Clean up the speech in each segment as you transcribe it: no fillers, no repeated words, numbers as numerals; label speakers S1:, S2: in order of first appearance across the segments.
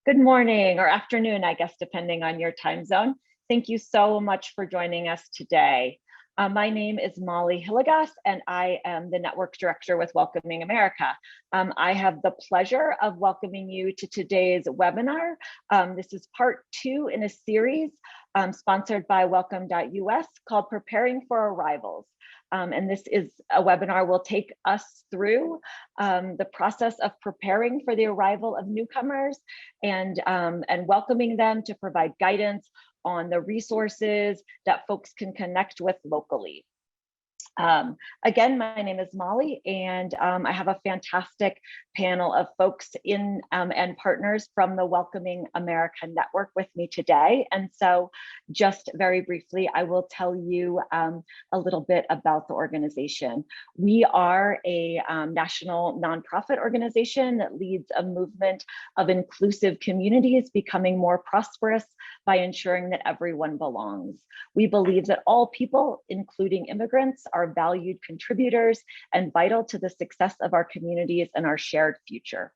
S1: Good morning or afternoon, I guess, depending on your time zone. Thank you so much for joining us today. My name is Molly Hilligoss, and I am the Network Director with Welcoming America. I have the pleasure of welcoming you to today's webinar. This is part 2 in a series sponsored by Welcome.us called Preparing for Arrivals. And this is a webinar will take us through the process of preparing for the arrival of newcomers and welcoming them to provide guidance on the resources that folks can connect with locally. Again, my name is Molly, and I have a fantastic panel of folks and partners from the Welcoming America Network with me today. And so just very briefly, I will tell you a little bit about the organization. We are a national nonprofit organization that leads a movement of inclusive communities becoming more prosperous by ensuring that everyone belongs. We believe that all people, including immigrants, are valued contributors and vital to the success of our communities and our shared future.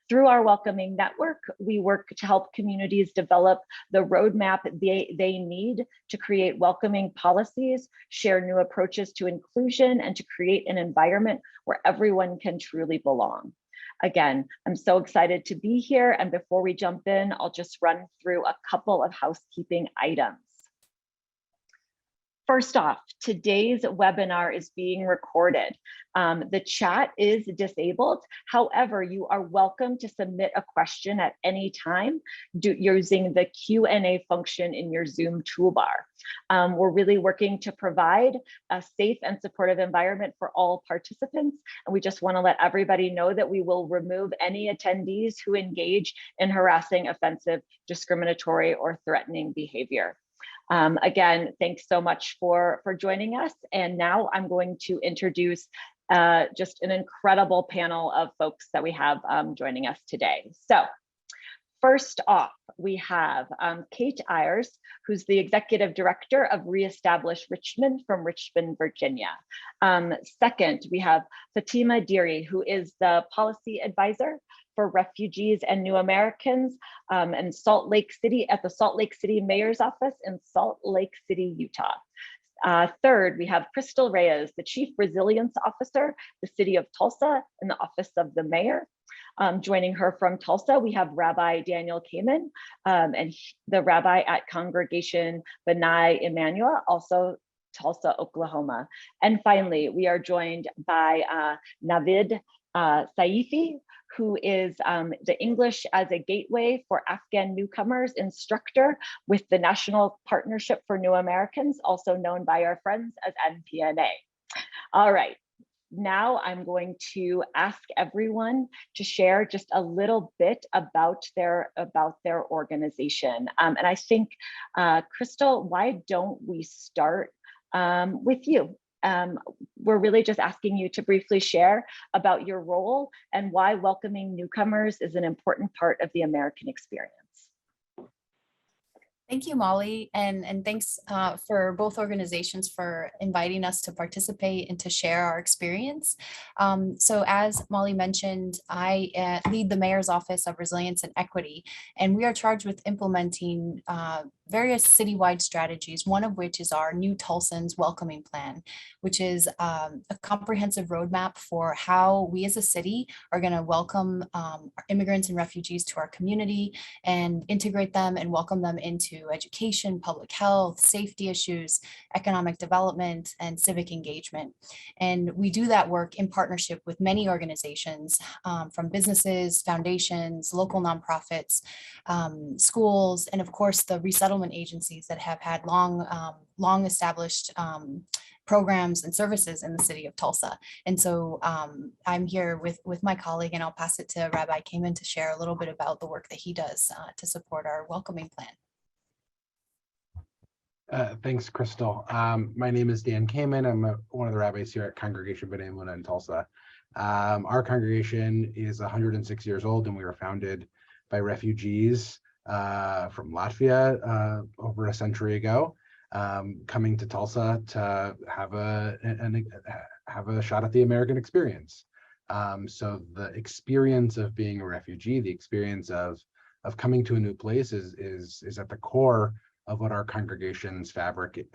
S1: Through our Welcoming Network, we work to help communities develop the roadmap they need to create welcoming policies, share new approaches to inclusion, and to create an environment where everyone can truly belong. Again, I'm so excited to be here. And before we jump in, I'll just run through a couple of housekeeping items. First off, today's webinar is being recorded. The chat is disabled. However, you are welcome to submit a question at any time using the Q&A function in your Zoom toolbar. We're really working to provide a safe and supportive environment for all participants. And we just want to let everybody know that we will remove any attendees who engage in harassing, offensive, discriminatory, or threatening behavior. Again, thanks so much for joining us. And now I'm going to introduce just an incredible panel of folks that we have joining us today. So first off, we have Kate Ayers, who's the Executive Director of Reestablish Richmond from Richmond, Virginia. Second, we have Fatima Dirie, who is the Policy Advisor for Refugees and New Americans in Salt Lake City at the Salt Lake City Mayor's Office in Salt Lake City, Utah. Third, we have Krystal Reyes, the Chief Resilience Officer, the City of Tulsa in the Office of the Mayor. Joining her from Tulsa, we have Rabbi Daniel Kaiman, and the Rabbi at Congregation B'nai Emmanuel, also Tulsa, Oklahoma. And finally, we are joined by Naveed Saifi, who is the English as a Gateway for Afghan Newcomers Instructor with the National Partnership for New Americans, also known by our friends as NPNA. All right, now I'm going to ask everyone to share just a little bit about their organization. And I think, Krystal, why don't we start with you? We're really just asking you to briefly share about your role and why welcoming newcomers is an important part of the American experience.
S2: Thank you, Molly, and thanks for both organizations for inviting us to participate and to share our experience. So as Molly mentioned, I lead the Mayor's Office of Resilience and Equity, and we are charged with implementing various citywide strategies, one of which is our new Tolson's Welcoming Plan, which is a comprehensive roadmap for how we as a city are going to welcome immigrants and refugees to our community and integrate them and welcome them into education, public health, safety issues, economic development, and civic engagement. And we do that work in partnership with many organizations, from businesses, foundations, local nonprofits, schools, and of course the resettlement agencies that have had long established programs and services in the city of Tulsa. And so I'm here with my colleague, and I'll pass it to Rabbi Kaiman to share a little bit about the work that he does to support our welcoming plan.
S3: Thanks, Krystal. My name is Dan Kaiman. I'm one of the rabbis here at Congregation B'nai Emunah in Tulsa. Our congregation is 106 years old, and we were founded by refugees from Latvia over a century ago, coming to Tulsa to have a shot at the American experience. So the experience of being a refugee, the experience of coming to a new place is at the core of what our congregation's fabric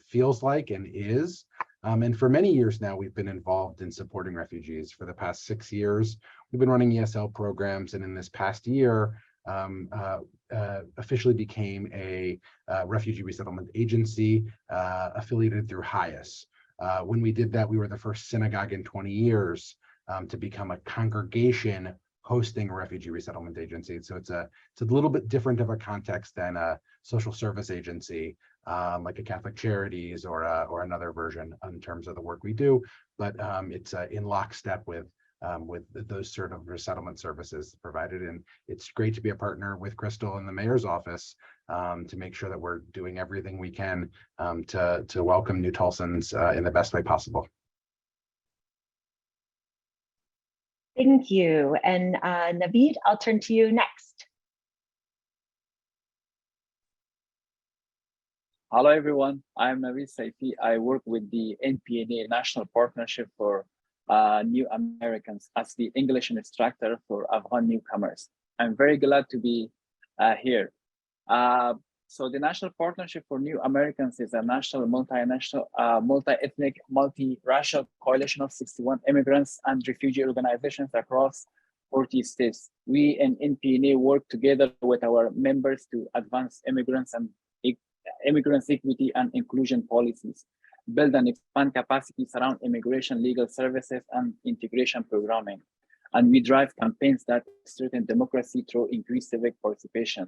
S3: feels like and is. And for many years now, we've been involved in supporting refugees. For the past 6 years, we've been running ESL programs, and in this past year, officially became a refugee resettlement agency affiliated through Ayers. When we did that, we were the first synagogue in 20 years to become a congregation hosting a refugee resettlement agency. So it's a little bit different of a context than a social service agency, like a Catholic Charities or another version in terms of the work we do. But it's in lockstep with those sort of resettlement services provided. And it's great to be a partner with Krystal in the mayor's office to make sure that we're doing everything we can to welcome new Tulsans in the best way possible.
S1: Thank you. And Naveed, I'll turn to you next.
S4: Hello, everyone. I'm Naveed Saifi. I work with the NPNA National Partnership for New Americans as the English instructor for Afghan newcomers. I'm very glad to be here. So the National Partnership for New Americans is a national, multinational, multi-ethnic, multi-racial coalition of 61 immigrants and refugee organizations across 40 states. We in NPNA work together with our members to advance immigrants equity and inclusion policies, build and expand capacities around immigration, legal services, and integration programming. And we drive campaigns that strengthen democracy through increased civic participation.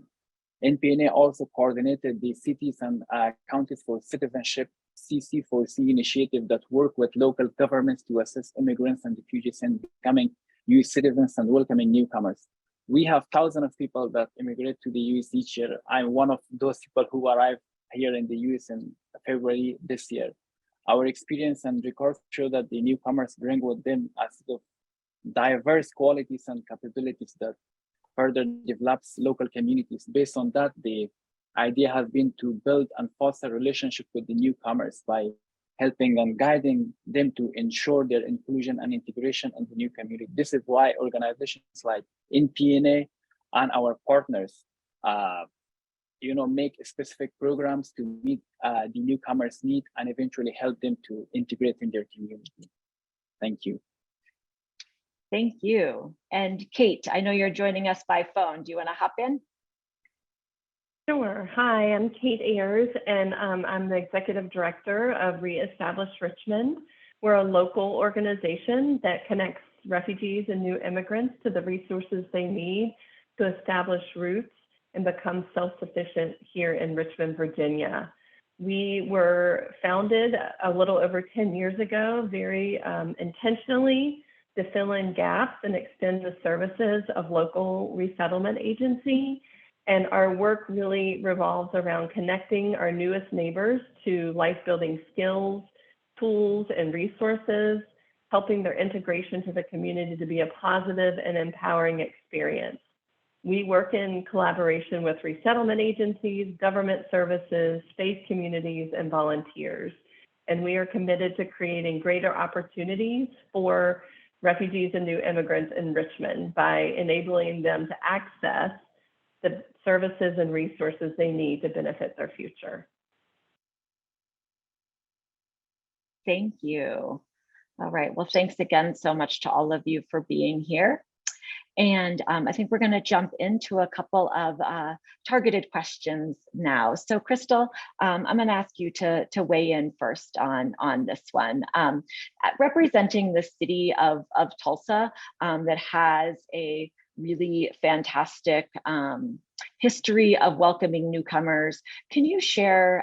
S4: NPNA also coordinated the Cities and Counties for Citizenship CC4C initiative that work with local governments to assist immigrants and refugees in becoming US citizens and welcoming newcomers. We have thousands of people that immigrate to the US each year. I'm one of those people who arrived here in the US in February this year. Our experience and records show that the newcomers bring with them a set of diverse qualities and capabilities that further develops local communities. Based on that, the idea has been to build and foster relationship with the newcomers by helping and guiding them to ensure their inclusion and integration in the new community. This is why organizations like NPNA and our partners make specific programs to meet the newcomers' need and eventually help them to integrate in their community. Thank you.
S1: Thank you. And Kate, I know you're joining us by phone. Do you want to hop in?
S5: Sure. Hi, I'm Kate Ayers, and I'm the Executive Director of Reestablish Richmond. We're a local organization that connects refugees and new immigrants to the resources they need to establish roots and become self-sufficient here in Richmond, Virginia. We were founded a little over 10 years ago, very intentionally, to fill in gaps and extend the services of local resettlement agency. And our work really revolves around connecting our newest neighbors to life-building skills, tools, and resources, helping their integration to the community to be a positive and empowering experience. We work in collaboration with resettlement agencies, government services, faith communities, and volunteers. And we are committed to creating greater opportunities for refugees and new immigrants in Richmond by enabling them to access the services and resources they need to benefit their future.
S1: Thank you. All right, well, thanks again so much to all of you for being here. And I think we're going to jump into a couple of targeted questions now. So Krystal, I'm going to ask you to weigh in first on this one. Representing the city of Tulsa that has a really fantastic history of welcoming newcomers, can you share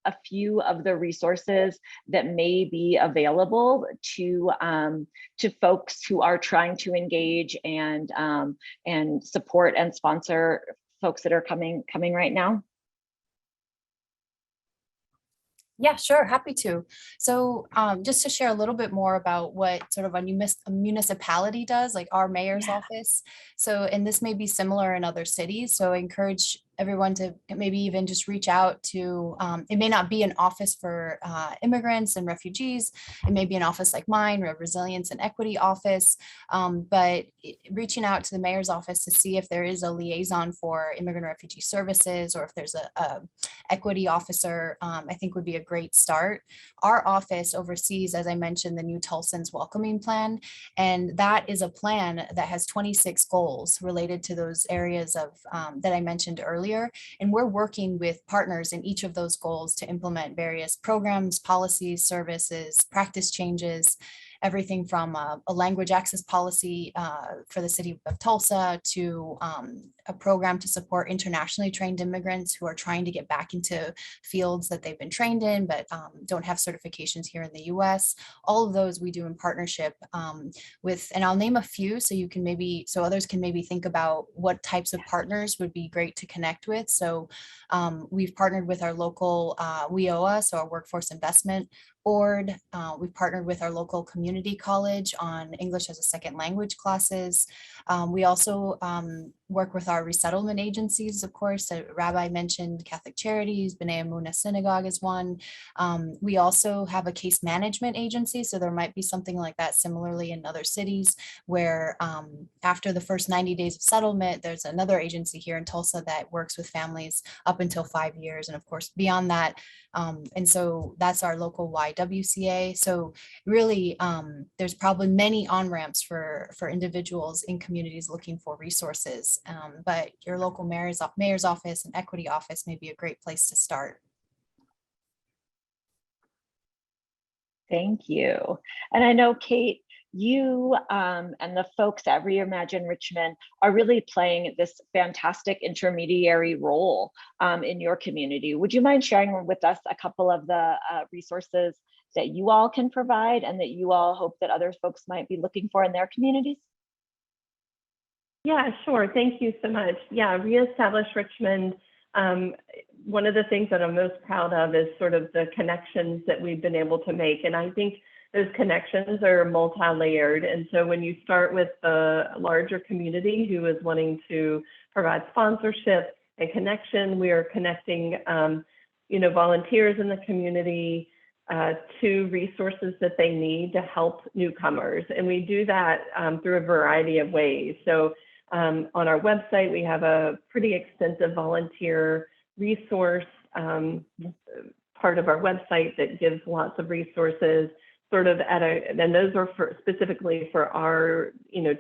S1: a few of the resources that may be available to folks who are trying to engage and support and sponsor folks that are coming right now?
S2: Yeah, sure, happy to. So just to share a little bit more about what sort of a municipality does, like our mayor's office. So, and this may be similar in other cities. So I encourage everyone to maybe even just reach out to, it may not be an office for immigrants and refugees. It may be an office like mine, a resilience and equity office, but reaching out to the mayor's office to see if there is a liaison for immigrant refugee services, or if there's a equity officer, I think would be a great start. Our office oversees, as I mentioned, the new Tulsan's welcoming plan, and that is a plan that has 26 goals related to those areas of that I mentioned earlier. And we're working with partners in each of those goals to implement various programs, policies, services, practice changes, everything from a language access policy for the city of Tulsa to a program to support internationally trained immigrants who are trying to get back into fields that they've been trained in, but don't have certifications here in the US. All of those we do in partnership with, and I'll name a few so you can maybe, so others can maybe think about what types of partners would be great to connect with. So we've partnered with our local WIOA, so our Workforce Investment Board. We've partnered with our local community college on English as a second language classes. We also work with our resettlement agencies, of course. Rabbi mentioned Catholic Charities, B'nai Emunah Synagogue is one. We also have a case management agency, so there might be something like that similarly in other cities where after the first 90 days of settlement, there's another agency here in Tulsa that works with families up until 5 years, and of course beyond that. And so that's our local YWCA. So really, there's probably many on-ramps for individuals in communities looking for resources. But your local mayor's office and equity office may be a great place to start.
S1: Thank you. And I know, Kate, you and the folks at Reimagine Richmond are really playing this fantastic intermediary role in your community. Would you mind sharing with us a couple of the resources that you all can provide and that you all hope that other folks might be looking for in their communities?
S5: Yeah, sure. Thank you so much. Yeah, Reestablish Richmond. One of the things that I'm most proud of is sort of the connections that we've been able to make. And I think those connections are multi-layered. And so when you start with the larger community who is wanting to provide sponsorship and connection, we are connecting volunteers in the community to resources that they need to help newcomers. And we do that through a variety of ways. So on our website, we have a pretty extensive volunteer resource part of our website that gives lots of resources sort of and those are specifically for our,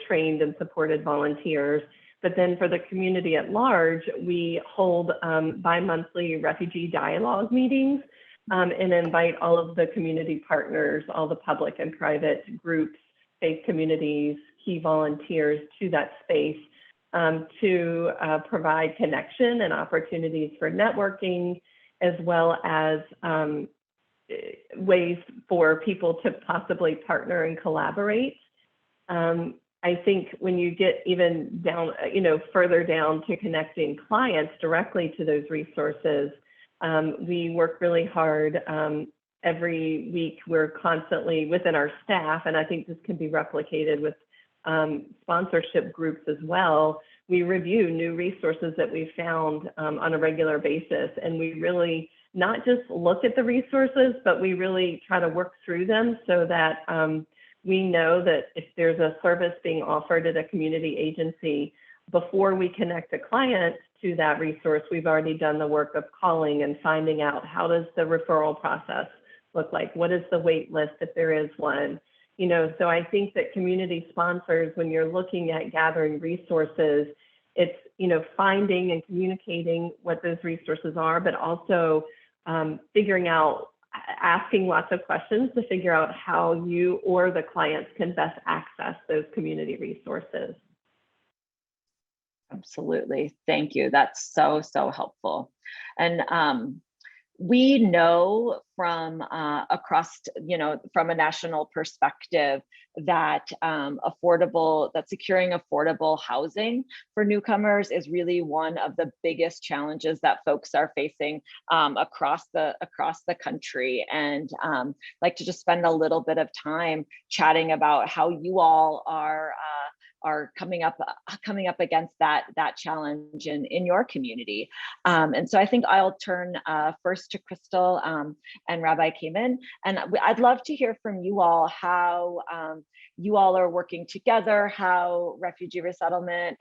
S5: trained and supported volunteers. But then for the community at large, we hold bi-monthly refugee dialogue meetings and invite all of the community partners, all the public and private groups, faith communities, key volunteers to that space to provide connection and opportunities for networking, as well as ways for people to possibly partner and collaborate. I think when you get even down, further down to connecting clients directly to those resources, we work really hard. Every week, we're constantly within our staff, and I think this can be replicated with sponsorship groups as well. We review new resources that we found on a regular basis, and we really not just look at the resources, but we really try to work through them so that we know that if there's a service being offered at a community agency, before we connect a client to that resource, we've already done the work of calling and finding out how does the referral process look like? What is the wait list if there is one? So I think that community sponsors, when you're looking at gathering resources, it's, finding and communicating what those resources are, but also figuring out, asking lots of questions to figure out how you or the clients can best access those community resources.
S1: Absolutely. Thank you. That's so, so helpful. And we know from across, from a national perspective that securing affordable housing for newcomers is really one of the biggest challenges that folks are facing across the country. And like to just spend a little bit of time chatting about how you all are are coming up against that challenge in your community. And so I think I'll turn first to Krystal and Rabbi Kaiman, and I'd love to hear from you all how you all are working together, how refugee resettlement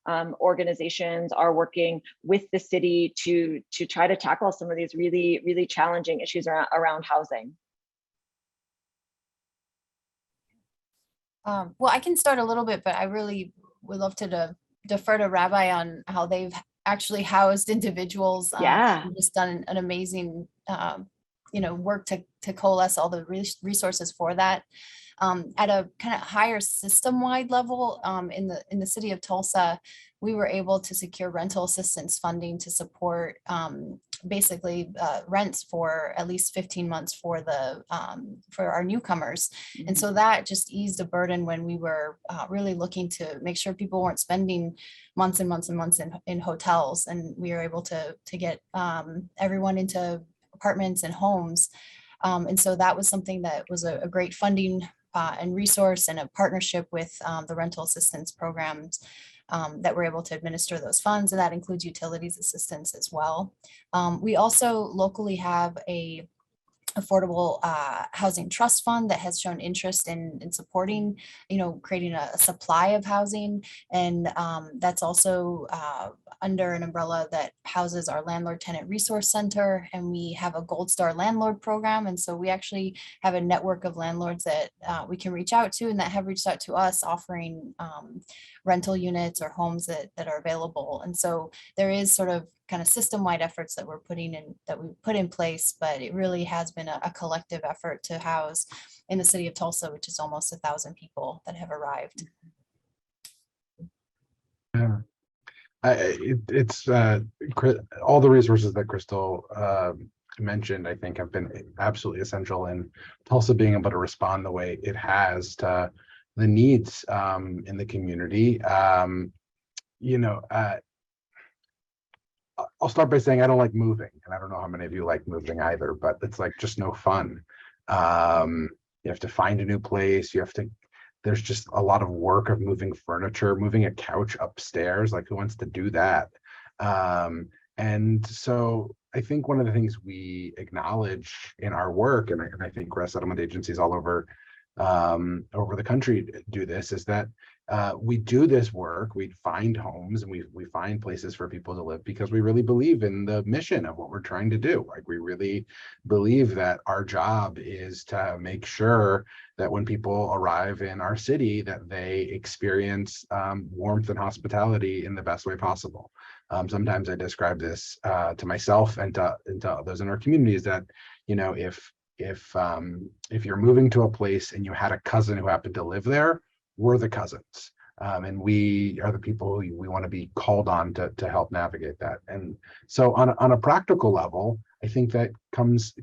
S1: and organizations are working with the city to try to tackle some of these really challenging issues around housing.
S2: Well, I can start a little bit, but I really would love to defer to Rabbi on how they've actually housed individuals.
S1: Yeah.
S2: Just done an amazing, work to coalesce all the resources for that. At a kind of higher system-wide level, in the city of Tulsa, we were able to secure rental assistance funding to support basically rents for at least 15 months for our newcomers. And so that just eased a burden when we were really looking to make sure people weren't spending months and months and months in hotels, and we were able to get everyone into apartments and homes. And so that was something that was a great funding and resource, and a partnership with the rental assistance programs that we're able to administer those funds, and that includes utilities assistance as well. We also locally have a affordable housing trust fund that has shown interest in supporting, creating a supply of housing, and that's also under an umbrella that houses our landlord tenant resource center, and we have a Gold Star landlord program. And so we actually have a network of landlords that we can reach out to, and that have reached out to us offering rental units or homes that are available. And so there is sort of kind of system-wide efforts that we put in place, but it really has been a collective effort to house in the city of Tulsa, which is almost 1,000 people that have arrived.
S3: Yeah. It's all the resources that Krystal mentioned, I think, have been absolutely essential in Tulsa being able to respond the way it has to the needs in the community. I'll start by saying I don't like moving, and I don't know how many of you like moving either, but it's like just no fun. You have to find a new place. There's just a lot of work of moving furniture, moving a couch upstairs. Like, who wants to do that? And so I think one of the things we acknowledge in our work, and I think resettlement agencies all over the country do this, is that we do this work, we find homes and we find places for people to live because we really believe in the mission of what we're trying to do. Like, we really believe that our job is to make sure that when people arrive in our city, that they experience warmth and hospitality in the best way possible. Sometimes I describe this to myself and to others in our communities that, if you're moving to a place and you had a cousin who happened to live there, we're the cousins. And we are the people who we want to be called on to help navigate that. And so on a practical level, I think that comes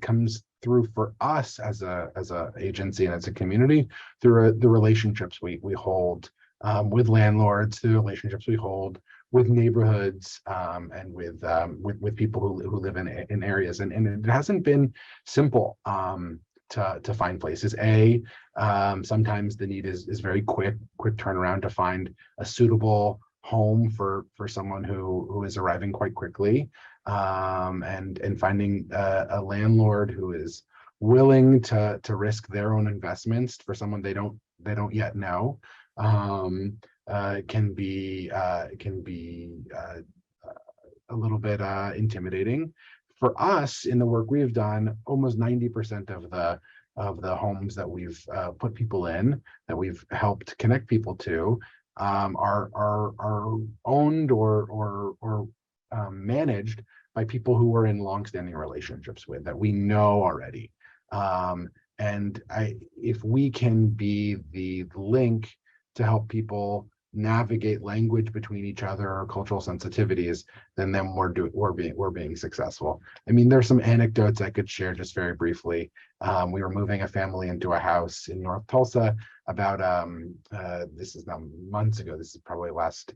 S3: through for us as a agency and as a community through the relationships we hold with landlords, the relationships we hold with neighborhoods, and with people who live in areas. And it hasn't been simple to find places. Sometimes the need is very quick turnaround to find a suitable home for someone who is arriving quite quickly, and finding a landlord who is willing to risk their own investments for someone they don't yet know. Can be a little bit intimidating. For us, in the work we've done, almost 90% of the homes that we've put people in, that we've helped connect people to, are owned or managed by people who we're in longstanding relationships with, that we know already. And if we can be the link to help people navigate language between each other or cultural sensitivities, then we're being successful. I mean, there's some anecdotes I could share just very briefly. We were moving a family into a house in North Tulsa about this is now months ago. This is probably last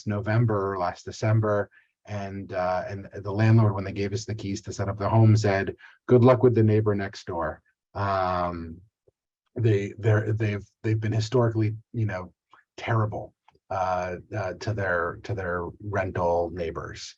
S3: November or last December. And the landlord, when they gave us the keys to set up the home, said, "Good luck with the neighbor next door." They've been historically, terrible to their rental neighbors.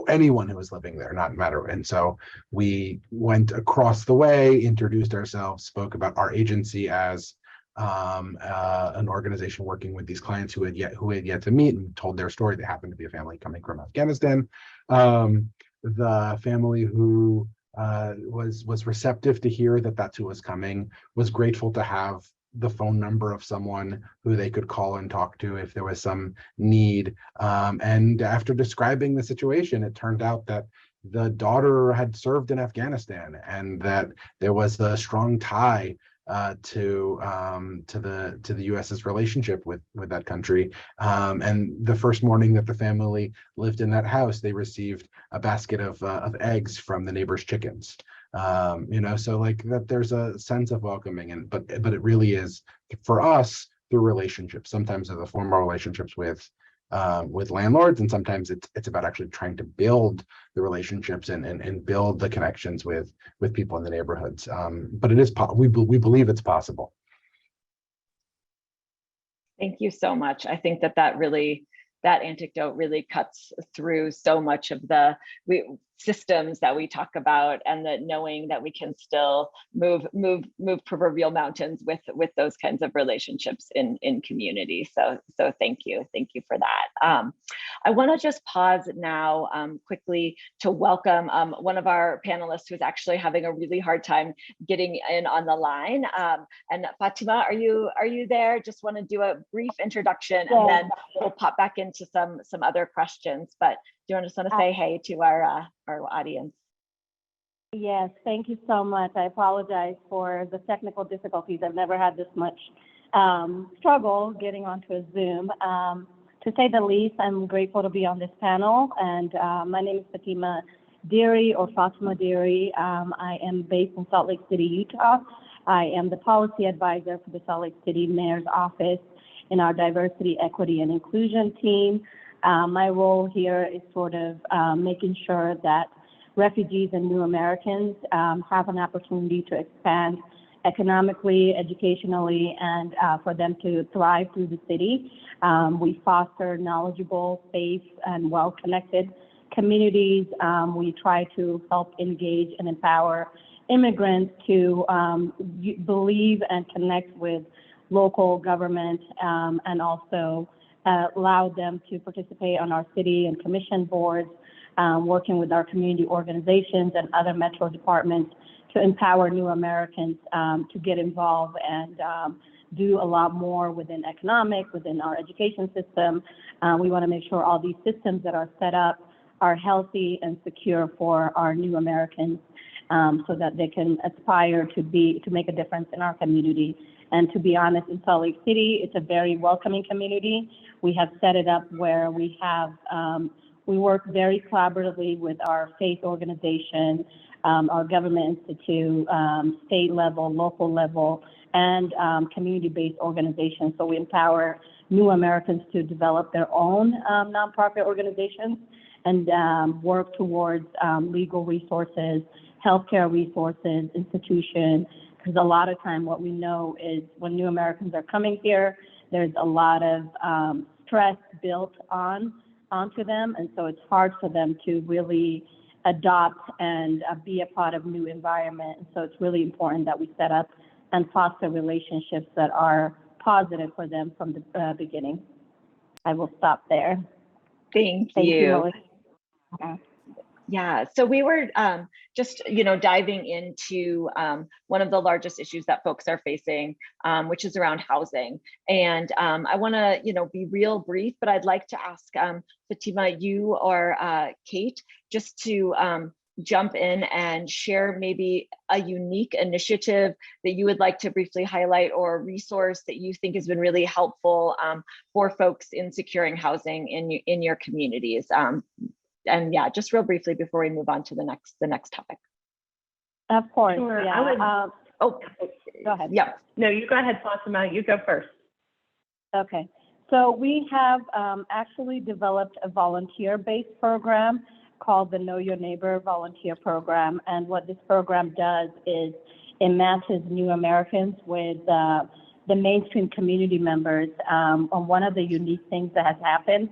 S3: Anyone who was living there, not matter. And so we went across the way, introduced ourselves, spoke about our agency as an organization working with these clients who had yet to meet, and told their story. They happened to be a family coming from Afghanistan. The family who was receptive to hear that that's who was coming, was grateful to have the phone number of someone who they could call and talk to if there was some need. And after describing the situation, it turned out that the daughter had served in Afghanistan, and that there was a strong tie to the U.S.'s relationship with that country. And the first morning that the family lived in that house, they received a basket of eggs from the neighbor's chickens. So like that, there's a sense of welcoming, but it really is for us through relationships. Sometimes it's the formal relationships with landlords, and sometimes it's about actually trying to build the relationships and build the connections with people in the neighborhoods. But it is we believe it's possible.
S1: Thank you so much. I think that anecdote really cuts through so much of the systems that we talk about, and that knowing that we can still move proverbial mountains with those kinds of relationships in community. So thank you for that. I want to just pause now quickly to welcome one of our panelists who's actually having a really hard time getting in on the line. And Fatima, are you there? Just want to do a brief introduction, and then we'll pop back into some other questions. But do you just want to say hey to our audience?
S6: Yes, thank you so much. I apologize for the technical difficulties. I've never had this much struggle getting onto a Zoom. To say the least, I'm grateful to be on this panel. And my name is Fatima Dirie, or Fatima Dirie. I am based in Salt Lake City, Utah. I am the policy advisor for the Salt Lake City Mayor's Office in our Diversity, Equity, and Inclusion team. My role here is sort of making sure that refugees and new Americans have an opportunity to expand economically, educationally, and for them to thrive through the city. We foster knowledgeable, safe, and well-connected communities. We try to help engage and empower immigrants to believe and connect with local government, and also allow them to participate on our city and commission boards, working with our community organizations and other metro departments to empower new Americans to get involved and do a lot more within within our education system. We want to make sure all these systems that are set up are healthy and secure for our new Americans, so that they can aspire to make a difference in our community. And to be honest, in Salt Lake City, it's a very welcoming community. We have set it up where we have, we work very collaboratively with our faith organization, our government institute, state level, local level, and community-based organizations. So we empower new Americans to develop their own nonprofit organizations and work towards legal resources, healthcare resources, institutions. Because a lot of time what we know is when new Americans are coming here, there's a lot of stress built onto them. And so it's hard for them to really adopt and be a part of new environment. And so it's really important that we set up and foster relationships that are positive for them from the beginning. I will stop there.
S1: Thank
S6: you.
S1: you. Yeah, so we were just, diving into one of the largest issues that folks are facing, which is around housing. And I want to, be real brief, but I'd like to ask Fatima, you or Kate, just to jump in and share maybe a unique initiative that you would like to briefly highlight, or a resource that you think has been really helpful for folks in securing housing in your communities. And yeah, just real briefly before we move on to the next topic.
S6: Of course.
S5: Sure.
S6: Yeah.
S1: Go
S6: ahead.
S1: Yeah.
S5: No, you go ahead, Fatima. You go first.
S6: Okay. So we have actually developed a volunteer-based program called the Know Your Neighbor Volunteer Program. And what this program does is it matches new Americans with the mainstream community members. On one of the unique things that has happened,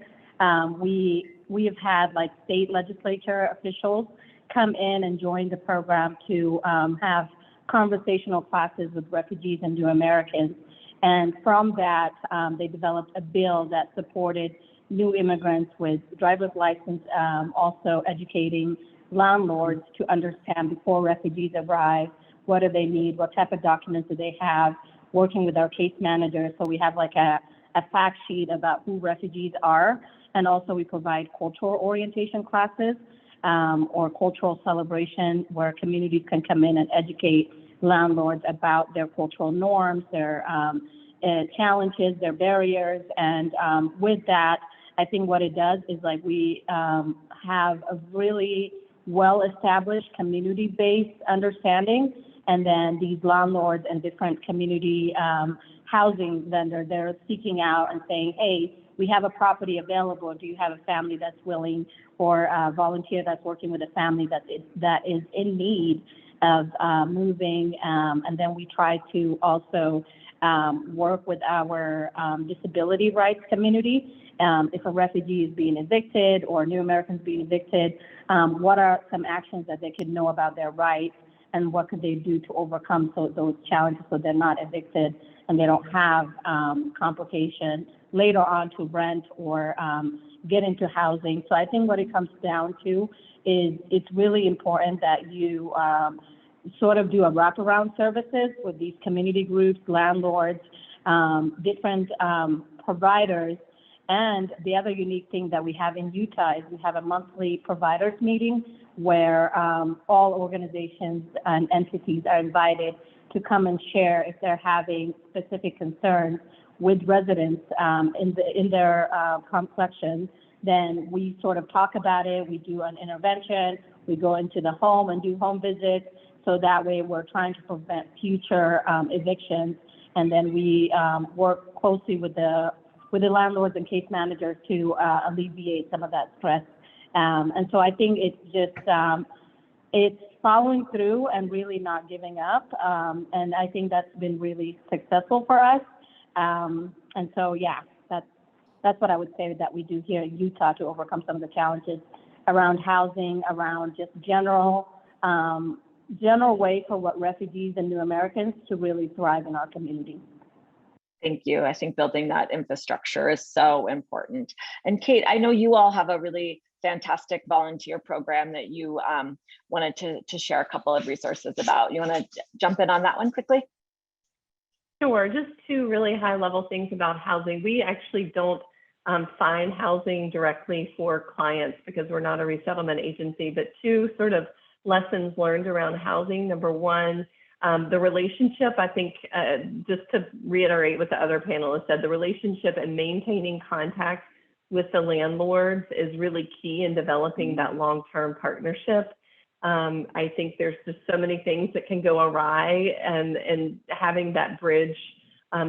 S6: we have had like state legislature officials come in and join the program to have conversational classes with refugees and new Americans. And from that, they developed a bill that supported new immigrants with driver's license, also educating landlords to understand before refugees arrive, what do they need, what type of documents do they have, working with our case managers. So we have like a fact sheet about who refugees are. And also we provide cultural orientation classes or cultural celebration where communities can come in and educate landlords about their cultural norms, their challenges, their barriers. And with that, I think what it does is like we have a really well-established community-based understanding. And then these landlords and different community housing vendors, they're seeking out and saying, hey, we have a property available. Do you have a family that's willing, or a volunteer that's working with a family that is in need of moving? And then we try to also work with our disability rights community. If a refugee is being evicted or new Americans being evicted, what are some actions that they can know about their rights, and what could they do to overcome those challenges so they're not evicted and they don't have complications later on to rent or get into housing. So I think what it comes down to is it's really important that you sort of do a wraparound services with these community groups, landlords, different providers. And the other unique thing that we have in Utah is we have a monthly providers meeting where all organizations and entities are invited to come and share if they're having specific concerns with residents in their complexion. Then we sort of talk about it. We do an intervention. We go into the home and do home visits. So that way we're trying to prevent future evictions. And then we work closely with the landlords and case managers to alleviate some of that stress. And so I think it's just, it's following through and really not giving up. And I think that's been really successful for us. And so, yeah, that's what I would say that we do here in Utah to overcome some of the challenges around housing, around just general way for what refugees and new Americans to really thrive in our community.
S1: Thank you. I think building that infrastructure is so important. And Kate, I know you all have a really fantastic volunteer program that you wanted to share a couple of resources about. You want to jump in on that one quickly?
S5: Sure. Just two really high level things about housing. We actually don't find housing directly for clients because we're not a resettlement agency, but two sort of lessons learned around housing. Number one, the relationship, I think, just to reiterate what the other panelists said, the relationship and maintaining contact with the landlords is really key in developing that long-term partnership. I think there's just so many things that can go awry, and having that bridge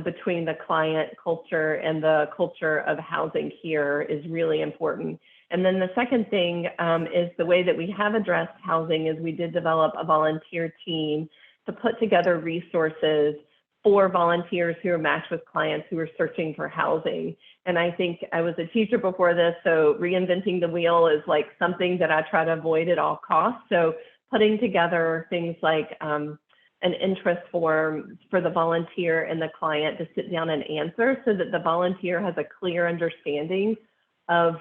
S5: between the client culture and the culture of housing here is really important. And then the second thing is the way that we have addressed housing is we did develop a volunteer team to put together resources for volunteers who are matched with clients who are searching for housing. And I think I was a teacher before this, so reinventing the wheel is like something that I try to avoid at all costs. So putting together things like an interest form for the volunteer and the client to sit down and answer so that the volunteer has a clear understanding of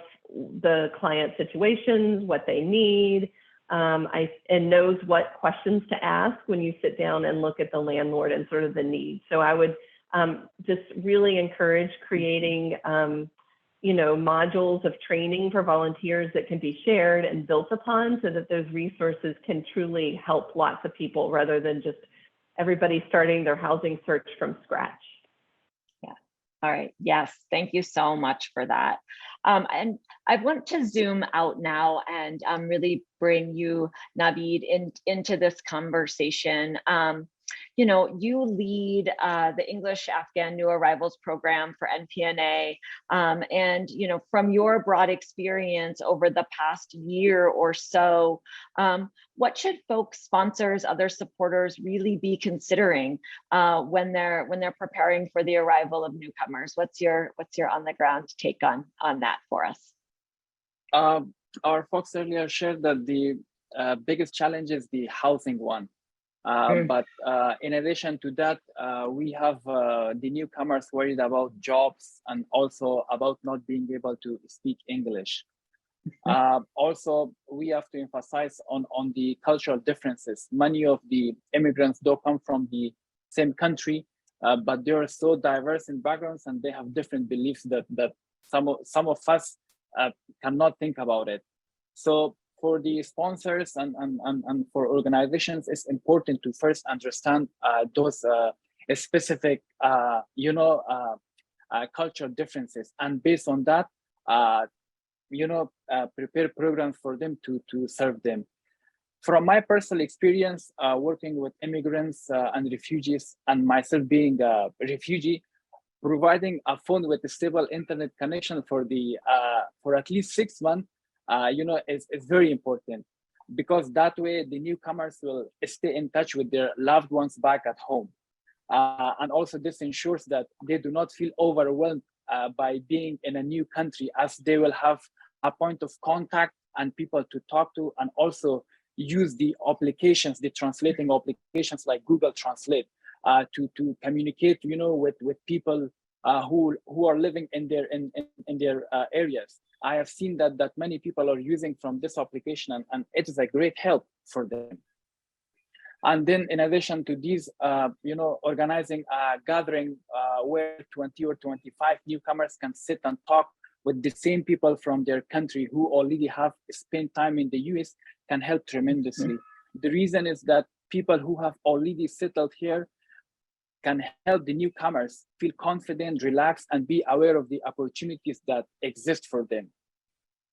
S5: the client situations, what they need, and knows what questions to ask when you sit down and look at the landlord and sort of the needs. So I would just really encourage creating, modules of training for volunteers that can be shared and built upon so that those resources can truly help lots of people rather than just everybody starting their housing search from scratch.
S1: Yeah. All right. Yes. Thank you so much for that. And I want to zoom out now and really bring you, Naveed, into this conversation. you lead the English Afghan New Arrivals Program for NPNA. And, from your broad experience over the past year or so, what should folks, sponsors, other supporters really be considering when they're preparing for the arrival of newcomers? What's your on the ground take on that for us?
S4: Our folks earlier shared that the biggest challenge is the housing one. But in addition to that, we have the newcomers worried about jobs and also about not being able to speak English. Also, we have to emphasize on the cultural differences. Many of the immigrants don't come from the same country, but they are so diverse in backgrounds and they have different beliefs that some of us cannot think about it. So for the sponsors and for organizations, it's important to first understand those specific, cultural differences, and based on that, prepare programs for them to serve them. From my personal experience, working with immigrants and refugees, and myself being a refugee, providing a phone with a stable internet connection for at least 6 months, is very important, because that way the newcomers will stay in touch with their loved ones back at home. And also this ensures that they do not feel overwhelmed by being in a new country, as they will have a point of contact and people to talk to, and also use the applications, the translating applications like Google Translate, to communicate, with people who are living in their areas. I have seen that many people are using from this application, and it is a great help for them. And then in addition to these, organizing a gathering where 20 or 25 newcomers can sit and talk with the same people from their country who already have spent time in the US can help tremendously. The reason is that people who have already settled here can help the newcomers feel confident, relaxed, and be aware of the opportunities that exist for them.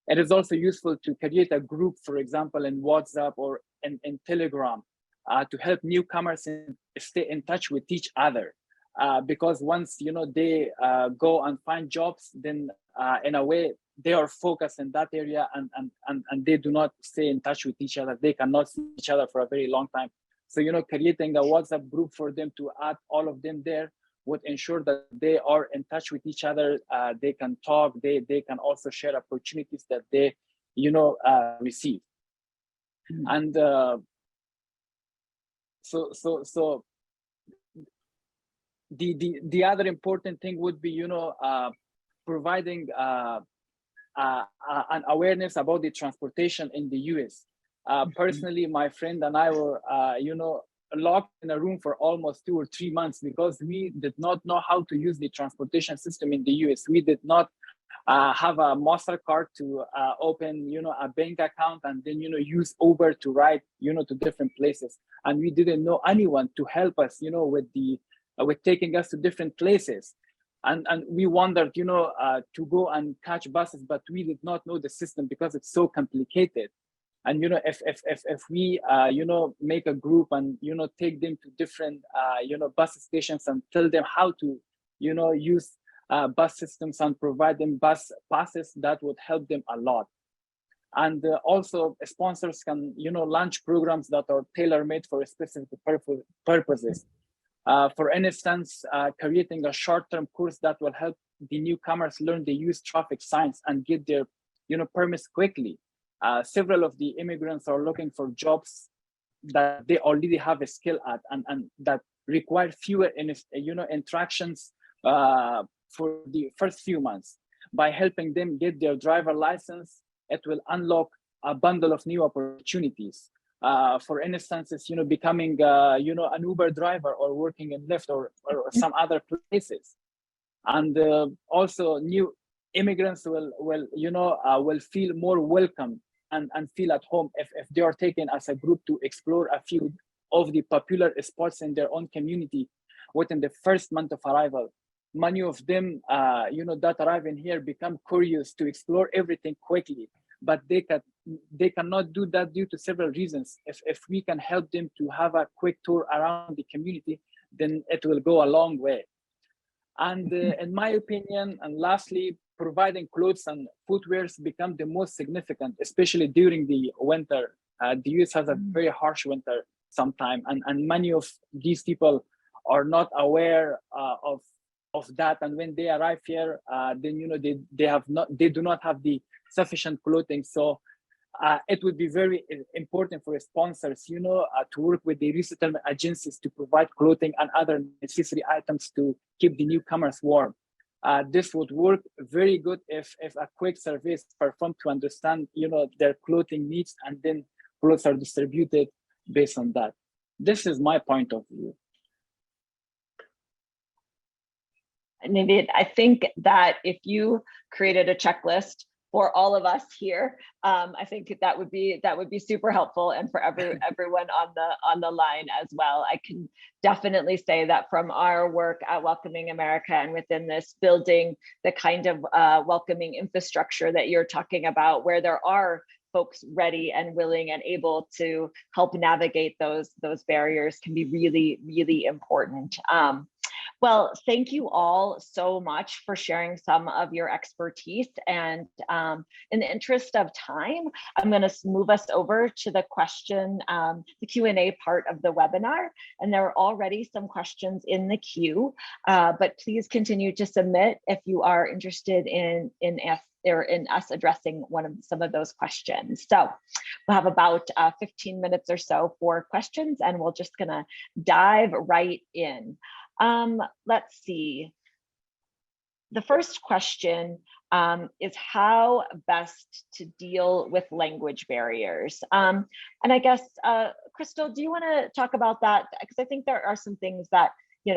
S4: It is also useful to create a group, for example, in WhatsApp or in Telegram, to help newcomers stay in touch with each other. Because once they go and find jobs, then in a way they are focused in that area, and they do not stay in touch with each other. They cannot see each other for a very long time. So creating a WhatsApp group for them to add all of them there would ensure that they are in touch with each other. They can talk. They can also share opportunities that they receive. And so the other important thing would be providing an awareness about the transportation in the US. Personally, my friend and I were locked in a room for almost 2 or 3 months because we did not know how to use the transportation system in the US. We did not have a MasterCard to open a bank account and then use Uber to ride to different places, and we didn't know anyone to help us with taking us to different places, and we wondered to go and catch buses, but we did not know the system because it's so complicated. And if we make a group and take them to different bus stations and tell them how to use bus systems and provide them bus passes, that would help them a lot. And also sponsors can launch programs that are tailor-made for specific purposes. For instance, creating a short-term course that will help the newcomers learn the use traffic signs and get their permits quickly. Several of the immigrants are looking for jobs that they already have a skill at, and that require fewer interactions for the first few months. By helping them get their driver license, it will unlock a bundle of new opportunities. For instance, becoming an Uber driver or working in Lyft or some other places. And also new immigrants will feel more welcome and feel at home if they are taken as a group to explore a few of the popular spots in their own community within the first month of arrival. Many of them, that arrive in here become curious to explore everything quickly. but they cannot do that due to several reasons. If we can help them to have a quick tour around the community, then it will go a long way. And in my opinion, and lastly, providing clothes and footwear become the most significant, especially during the winter. The US has a very harsh winter sometime, and many of these people are not aware of that. And when they arrive here, then they do not have the sufficient clothing. So it would be very important for sponsors, to work with the resettlement agencies to provide clothing and other necessary items to keep the newcomers warm. This would work very good if a quick survey is performed to understand, their clothing needs, and then clothes are distributed based on that. This is my point of view.
S1: Naveed, I think that if you created a checklist for all of us here, I think that would be super helpful, and for everyone on the line as well. I can definitely say that from our work at Welcoming America and within this building, the kind of welcoming infrastructure that you're talking about, where there are folks ready and willing and able to help navigate those barriers, can be really, really important. Well, thank you all so much for sharing some of your expertise. And in the interest of time, I'm going to move us over to the the Q&A part of the webinar. And there are already some questions in the queue, but please continue to submit if you are interested in us addressing some of those questions. So we'll have about 15 minutes or so for questions, and we're just gonna dive right in. Let's see. The first question is how best to deal with language barriers. And I guess, Krystal, do you want to talk about that? Because I think there are some things that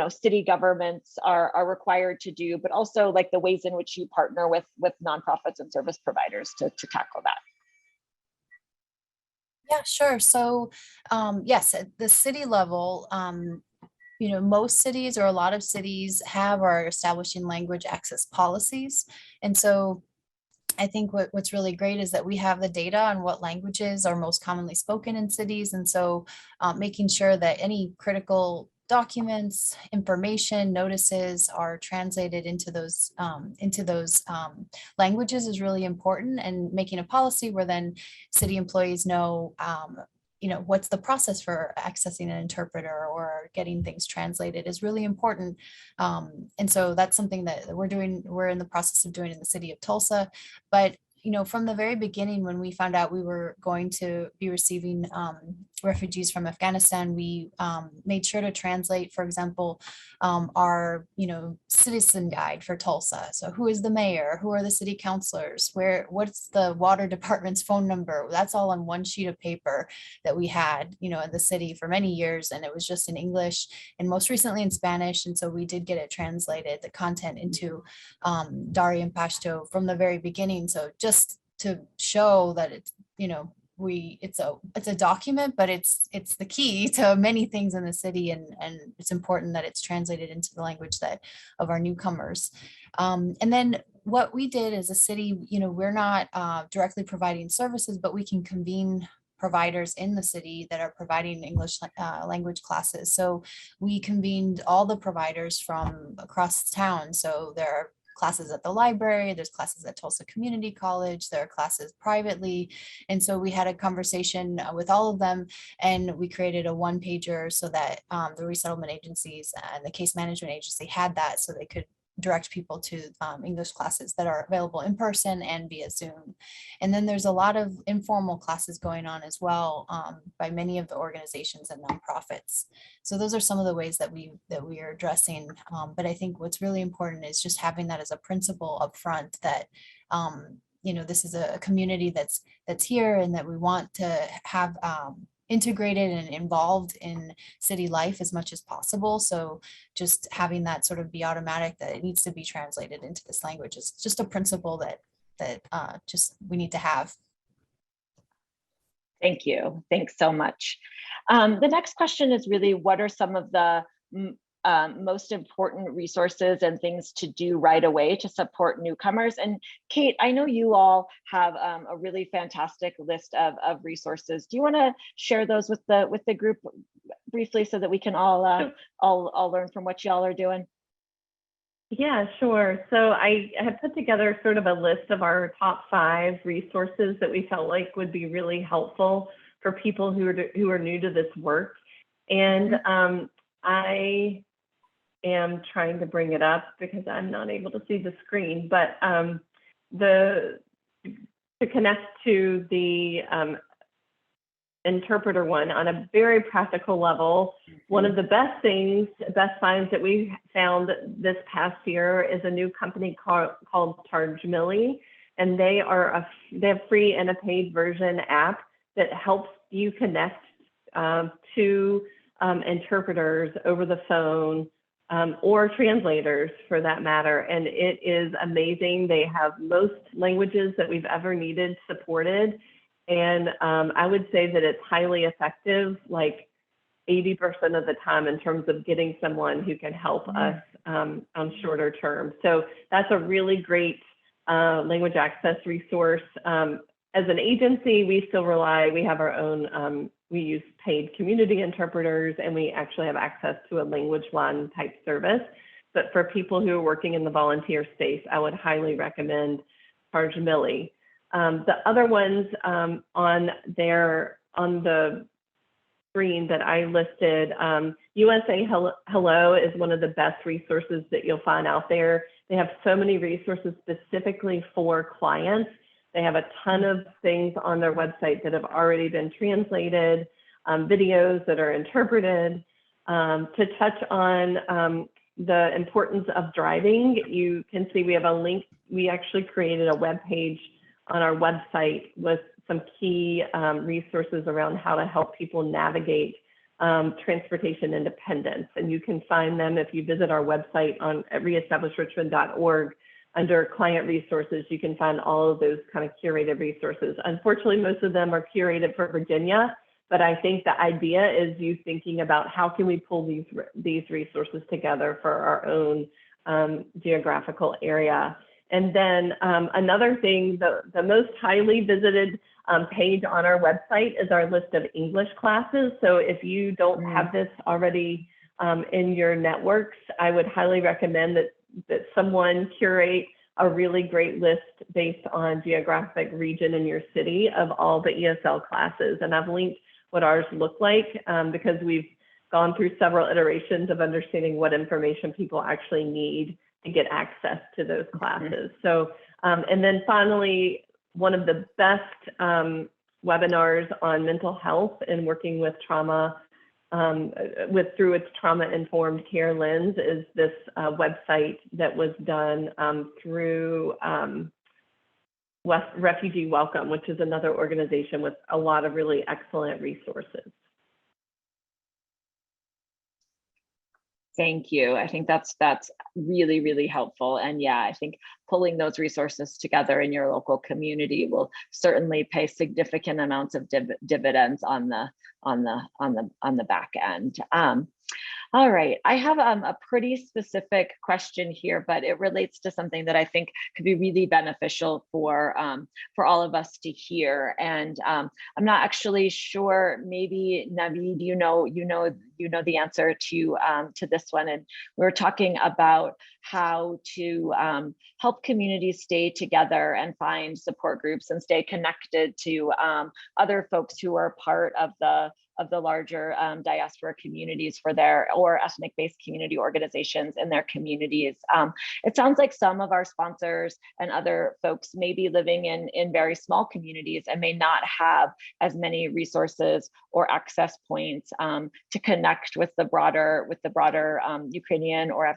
S1: city governments are required to do, but also like the ways in which you partner with nonprofits and service providers to tackle that.
S2: Yeah, sure. So yes, at the city level, most cities or a lot of cities have or are establishing language access policies. And so I think what's really great is that we have the data on what languages are most commonly spoken in cities. And so making sure that any critical documents, information, notices are translated into those languages is really important, and making a policy where then city employees know what's the process for accessing an interpreter or getting things translated is really important. And so that's something that we're in the process of doing in the city of Tulsa. But from the very beginning, when we found out we were going to be receiving refugees from Afghanistan, we made sure to translate, for example, our citizen guide for Tulsa. So who is the mayor? Who are the city councilors? What's the water department's phone number? That's all on one sheet of paper that we had, in the city for many years, and it was just in English and most recently in Spanish. And so we did get it translated, the content, into Dirie and Pashto from the very beginning. So just to show that it's it's a document, but it's the key to many things in the city, and it's important that it's translated into the language of our newcomers. And then what we did as a city, we're not directly providing services, but we can convene providers in the city that are providing English language classes. So we convened all the providers from across town. So there are classes at the library, there's classes at Tulsa Community College, there are classes privately. And so we had a conversation with all of them, and we created a one-pager so that the resettlement agencies and the case management agency had that, so they could direct people to English classes that are available in person and via Zoom. And then there's a lot of informal classes going on as well by many of the organizations and nonprofits. So those are some of the ways that we are addressing. But I think what's really important is just having that as a principle up front, that this is a community that's here, and that we want to have integrated and involved in city life as much as possible. So just having that sort of be automatic, that it needs to be translated into this language, is just a principle that just we need to have.
S1: Thank you. Thanks so much. The next question is really, what are some of the most important resources and things to do right away to support newcomers. And Kate, I know you all have a really fantastic list of resources. Do you want to share those with the group briefly so that we can all learn from what y'all are doing?
S5: Yeah, sure. So I have put together sort of a list of our top 5 resources that we felt like would be really helpful for people who are new to this work. And I am trying to bring it up because I'm not able to see the screen, but to connect to the interpreter one on a very practical level, one of the best finds that we found this past year is a new company called Tarjmili, and they have free and a paid version app that helps you connect to interpreters over the phone or translators for that matter, and it is amazing. They have most languages that we've ever needed supported. And I would say that it's highly effective, like 80% of the time in terms of getting someone who can help us on shorter term. So that's a really great language access resource. As an agency, we still we have our own, we use paid community interpreters, and we actually have access to a language one type service. But for people who are working in the volunteer space, I would highly recommend Tarjmili. The other ones on the screen that I listed, USA Hello is one of the best resources that you'll find out there. They have so many resources specifically for clients. They have a ton of things on their website that have already been translated, videos that are interpreted. To touch on the importance of driving, you can see we have a link. We actually created a web page on our website with some key resources around how to help people navigate transportation independence. And you can find them if you visit our website at reestablishrichmond.org. Under client resources, you can find all of those kind of curated resources. Unfortunately, most of them are curated for Virginia, but I think the idea is you thinking about how can we pull these resources together for our own geographical area. And then another thing, the most highly visited page on our website is our list of English classes. So if you don't have this already in your networks, I would highly recommend that someone curate a really great list based on geographic region in your city of all the ESL classes. And I've linked what ours look like because we've gone through several iterations of understanding what information people actually need to get access to those classes. So, and then finally, one of the best webinars on mental health and working with trauma, through its trauma-informed care lens is this website that was done through Refugee Welcome, which is another organization with a lot of really excellent resources.
S1: Thank you. I think that's really, really helpful. And yeah, I think pulling those resources together in your local community will certainly pay significant amounts of dividends on the back end. All right, I have a pretty specific question here, but it relates to something that I think could be really beneficial for all of us to hear. And I'm not actually sure. Maybe Naveed, you know the answer to this one. And we were talking about how to help communities stay together and find support groups and stay connected to other folks who are part of the larger diaspora communities or ethnic-based community organizations in their communities. It sounds like some of our sponsors and other folks may be living in very small communities and may not have as many resources or access points to connect with the broader Ukrainian or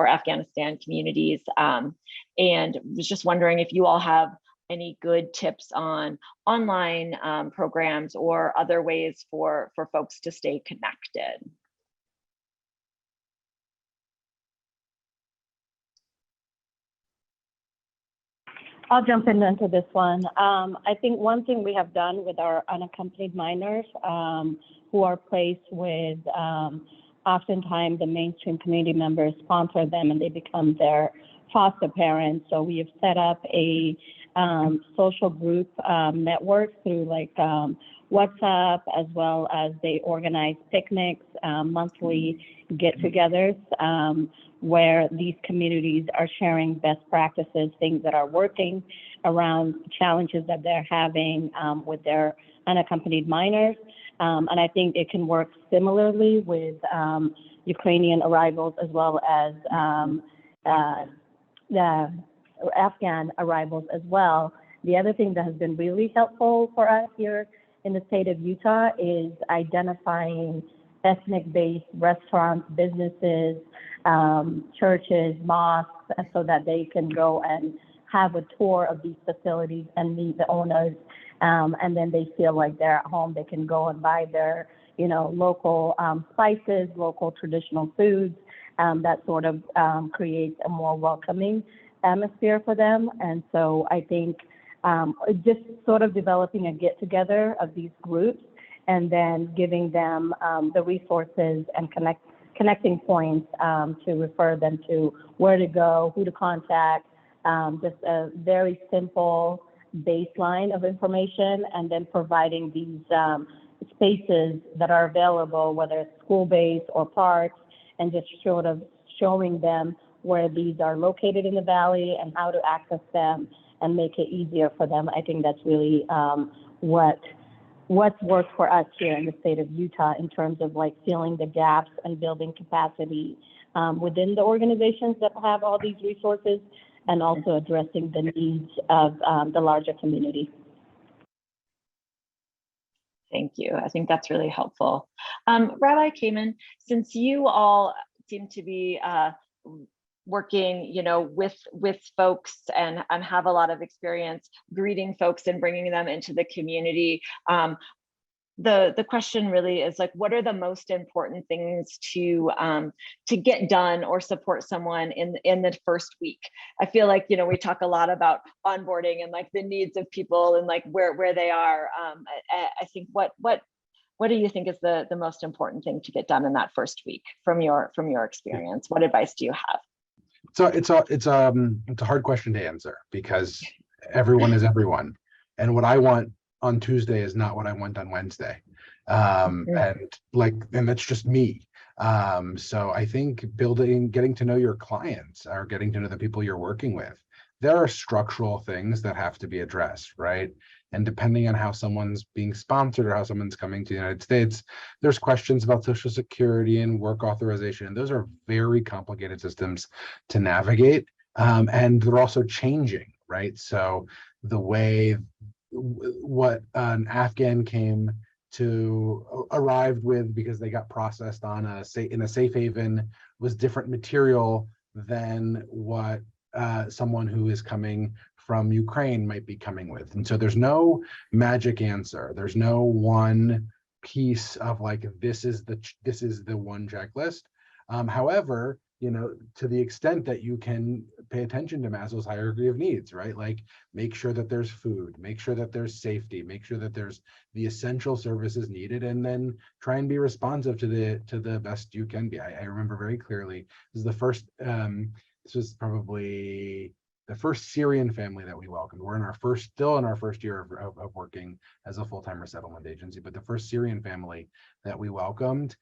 S1: Afghanistan communities. And was just wondering if you all have any good tips on online programs or other ways for folks to stay connected.
S6: I'll jump into this one. I think one thing we have done with our unaccompanied minors who are placed with oftentimes the mainstream community members sponsor them and they become their foster parents. So we have set up a social group network through like WhatsApp, as well as they organize picnics, monthly get-togethers, where these communities are sharing best practices, things that are working around challenges that they're having with their unaccompanied minors. And I think it can work similarly with Ukrainian arrivals, as well as the Afghan arrivals as well. The other thing that has been really helpful for us here in the state of Utah is identifying ethnic-based restaurants, businesses, churches, mosques, so that they can go and have a tour of these facilities and meet the owners. And then they feel like they're at home. They can go and buy their, local spices, local traditional foods. That sort of creates a more welcoming atmosphere for them. And so I think just sort of developing a get-together of these groups and then giving them the resources and connecting points to refer them to where to go, who to contact, just a very simple baseline of information, and then providing these spaces that are available, whether it's school-based or parks, and just sort of showing them where these are located in the valley and how to access them and make it easier for them. I think that's really what's worked for us here in the state of Utah in terms of like filling the gaps and building capacity within the organizations that have all these resources, and also addressing the needs of the larger community.
S1: Thank you. I think that's really helpful. Rabbi Kaiman, since you all seem to be working, with folks and have a lot of experience greeting folks and bringing them into the community, the question really is like, what are the most important things to get done or support someone in the first week? I feel like, we talk a lot about onboarding and like the needs of people and like where they are. I think what do you think is the most important thing to get done in that first week from your experience? What advice do you have?
S3: So it's a hard question to answer, because everyone is everyone, and what I want on Tuesday is not what I want on Wednesday. And that's just me. So I think getting to know your clients, or getting to know the people you're working with, there are structural things that have to be addressed, right? And depending on how someone's being sponsored or how someone's coming to the United States, there's questions about Social Security and work authorization. And those are very complicated systems to navigate. And they're also changing, right? So the way what an Afghan arrived with because they got processed in a safe haven was different material than what someone who is coming from Ukraine might be coming with. And so there's no magic answer. There's no one piece of like, this is the one checklist. However, to the extent that you can pay attention to Maslow's hierarchy of needs, right? Like, make sure that there's food, make sure that there's safety, make sure that there's the essential services needed, and then try and be responsive to the best you can be. I remember very clearly, this was probably the first Syrian family that we welcomed. We're still in our first year of working as a full-time resettlement agency, but the first Syrian family that we welcomed,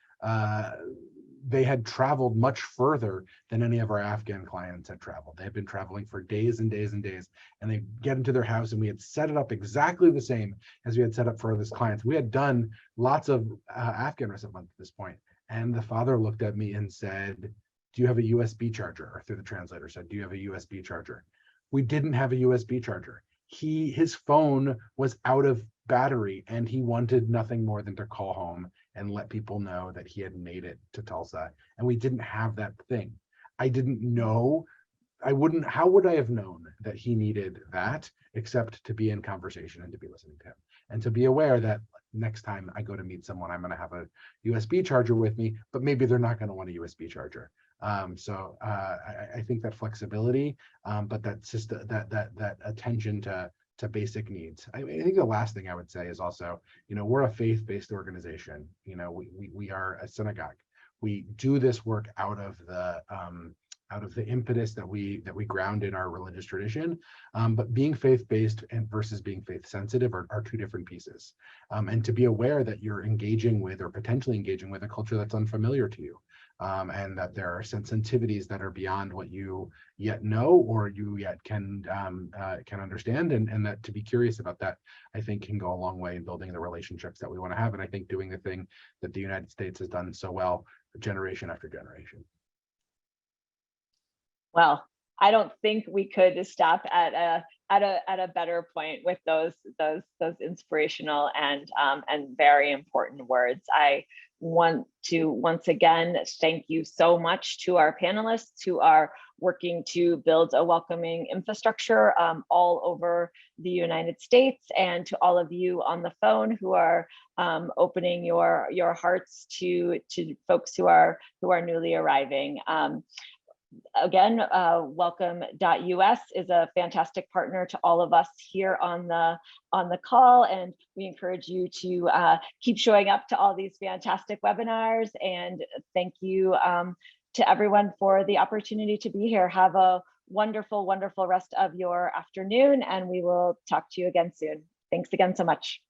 S3: they had traveled much further than any of our Afghan clients had traveled. They had been traveling for days and days and days, and they get into their house, and we had set it up exactly the same as we had set up for this clients. We had done lots of Afghan resettlement at this point, and the father looked at me and said, "Do you have a USB charger?" Or through the translator said, "Do you have a USB charger?" We didn't have a USB charger. His phone was out of battery, and he wanted nothing more than to call home and let people know that he had made it to Tulsa. And we didn't have that thing. I didn't know. How would I have known that he needed that, except to be in conversation and to be listening to him, and to be aware that next time I go to meet someone, I'm going to have a USB charger with me, but maybe they're not going to want a USB charger. So I think that flexibility, but that attention to basic needs. I think the last thing I would say is also, we're a faith-based organization. We are a synagogue. we do this work out of the impetus that we ground in our religious tradition, but being faith-based and versus being faith-sensitive are two different pieces. And to be aware that you're engaging with or potentially engaging with a culture that's unfamiliar to you, and that there are sensitivities that are beyond what you yet know or you yet can understand, and that to be curious about that, I think, can go a long way in building the relationships that we want to have. And I think doing the thing that the United States has done so well, generation after generation.
S1: Well, I don't think we could stop at a better point with those inspirational and very important words. I want to once again thank you so much to our panelists who are working to build a welcoming infrastructure all over the United States, and to all of you on the phone who are opening your hearts to folks who are newly arriving. Again, welcome.us is a fantastic partner to all of us here on the call, and we encourage you to keep showing up to all these fantastic webinars. And thank you to everyone for the opportunity to be here. Have a wonderful, wonderful rest of your afternoon, and we will talk to you again soon. Thanks again so much.